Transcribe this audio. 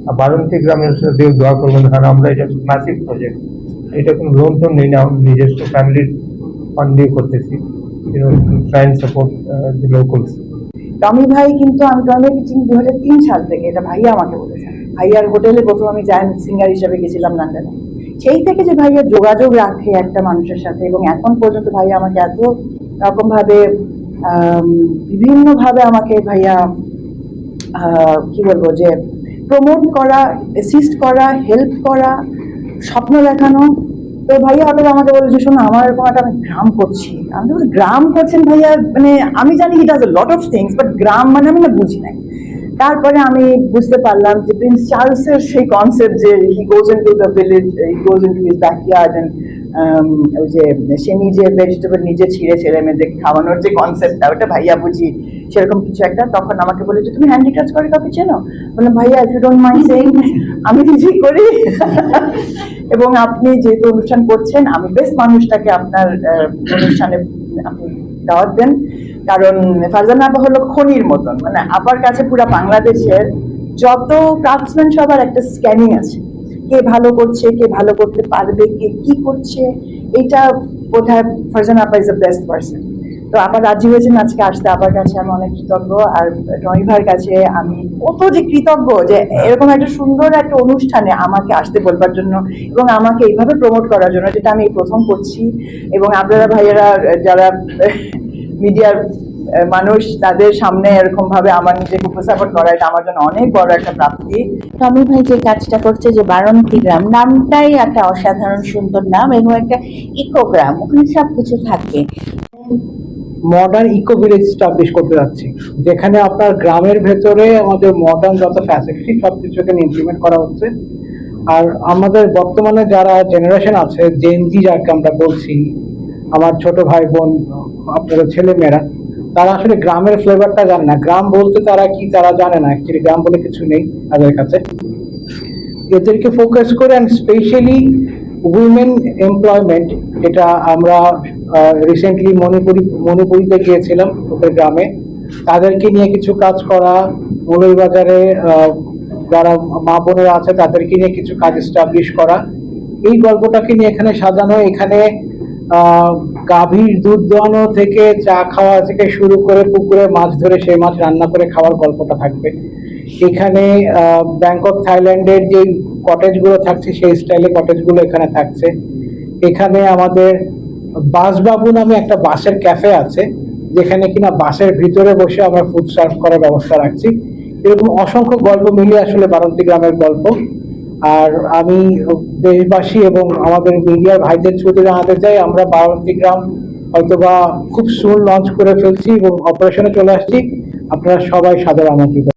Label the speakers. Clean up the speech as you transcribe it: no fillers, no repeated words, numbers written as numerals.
Speaker 1: আর বারাণসী গ্রামের সাথে দোয়া করবেন, কারণ আমরা এটা ম্যাসিভ প্রজেক্ট, এটা কোনো লোন টোন নেই না, নিজস্ব ফ্যামিলির ফান্ড দিয়ে করতেছি, try and support the locals.
Speaker 2: Tommy ভাই কিন্তু আমি টমি ভাইকে চিনি 2003 সাল থেকে, এটা ভাইয়া আমাকে বলেছেন। ভাইয়ার হোটেলে প্রথম আমি জায়ান্ট সিঙ্গার হিসেবে গেছিলাম লন্ডনে। সেই থেকে যে ভাইয়া যোগাযোগ রাখে একটা মানুষের সাথে, এবং এখন পর্যন্ত ভাইয়া আমাকে এত রকম ভাবে বিভিন্ন ভাবে আমাকে ভাইয়া কি বলবো যে প্রমোট করা, অ্যাসিস্ট করা, হেল্প করা, স্বপ্ন দেখানো। তো ভাইয়া হঠাৎ আমাকে বলে যে শোনো আমার এরকম একটা আমি গ্রাম করছি। আমি তো গ্রাম করছেন ভাইয়া, মানে আমি জানি ইট হাজ এ লট অফ থিংস, বাট গ্রাম মানে আমি না বুঝি নাই। তারপরে আমি বুঝতে পারলাম যে প্রিন্স চার্লসের সেই কনসেপ্ট যে he goes into the village, he goes into his backyard, and ওই যে সে নিজে ভেজিটেবল নিজে ছিঁড়ে ছেলে মেয়েদের খাওয়ানোর যে কনসেপ্টটা, ওটা ভাইয়া বুঝি সেরকম কিছু একটা। তখন আমাকে বলে যে তুমি হ্যান্ডিক্রাফট করে কাউকে চেনো? বললাম ভাইয়া if you don't mind saying আমি নিজেই করি। এবং আপনি যেহেতু অনুষ্ঠান করছেন, আমি বেস্ট মানুষটাকে আপনার অনুষ্ঠানে আপনি দাওয়াত দেন, কারণ ফারজানা আপা হলো খনির মতন, মানে আপার কাছে পুরো বাংলাদেশের যত ক্রাফটসম্যান সবার একটা স্ক্যানিং আছে, কে ভালো করছে, কে ভালো করতে পারবে, কে কি করছে, এটা বোধহয় ফারজানা আপা ইজ দ্য বেস্ট পার্সন। তো আবার রাজি হয়েছেন আজকে আসতে, আবার কাছে আমি অনেক কৃতজ্ঞ। আর টমি ভাইয়ের কাছে আমি কত যে কৃতজ্ঞ যে এরকম একটা সুন্দর একটা অনুষ্ঠানে আমাকে আসতে বলবার জন্য এবং আমাকে এইভাবে প্রমোট করার জন্য, যেটা আমি প্রথম করছি। এবং আপনারা ভাইয়েরা যারা মিডিয়ার মানুষ, তাদের সামনে এরকম ভাবে আমার নিজেকে উপস্থাপন করা, এটা আমার জন্য অনেক বড় একটা প্রাপ্তি।
Speaker 3: টমি ভাই যে কাজটা করছে, যে বারাণসী গ্রাম নামটাই একটা অসাধারণ সুন্দর নাম, এবং একটা ইকোগ্রাম, ওখানে সবকিছু থাকবে।
Speaker 4: মডার্ন ইকো ভিলেজ স্টাবলিশ করতে যাচ্ছি, যেখানে আপনার গ্রামের ভেতরে আমাদের মডার্ন যত ফ্যাসিলিটি সবকিছু এখানে ইমপ্লিমেন্ট করা হচ্ছে। আর আমাদের বর্তমানে যারা জেনারেশন আছে, জেনজি যাকে আমরা বলছি, আমার ছোট ভাই বোন, আপনাদের ছেলে মেয়েরা, তারা আসলে গ্রামের ফ্লেভারটা জানে না। গ্রাম বলতে তারা কি তারা জানে না, অ্যাকচুয়ালি গ্রাম বলে কিছু নেই তাদের কাছে। এদেরকে ফোকাস করে, অ্যান্ড স্পেশালি উইমেন এমপ্লয়মেন্ট, এটা আমরা রিসেন্টলি মণিপুরিতে গিয়েছিলাম ওদের গ্রামে, তাদেরকে নিয়ে কিছু কাজ করা, মৌলভীবাজারে যারা মা বোনেরা আছে তাদেরকে নিয়ে কিছু কাজ এস্টাবলিশ করা, এই গল্পটাকে নিয়ে এখানে সাজানো। এখানে গাভীর দুধ দোয়ানো থেকে চা খাওয়া থেকে শুরু করে পুকুরে মাছ ধরে সেই মাছ রান্না করে খাওয়ার গল্পটা থাকবে এখানে। ব্যাংকক থাইল্যান্ডের যে কটেজগুলো থাকছে সেই স্টাইলে কটেজগুলো এখানে থাকছে। এখানে আমাদের বাসবাবু নামে একটা বাসের ক্যাফে আছে, যেখানে কিনা বাসের ভিতরে বসে আমরা ফুড সার্ভ করার ব্যবস্থা রাখছি। এরকম অসংখ্য গল্প মিলিয়ে আসলে বারাণসী গ্রামের গল্প। আর আমি দেশবাসী এবং আমাদের মিডিয়ার ভাইদের ছুটি জানাতে চাই, আমরা বারাণসী গ্রাম হয়তোবা খুব সুন লঞ্চ করে ফেলছি এবং অপারেশনে চলে আসছি। আপনারা সবাই সাদর আমন্ত্রিত।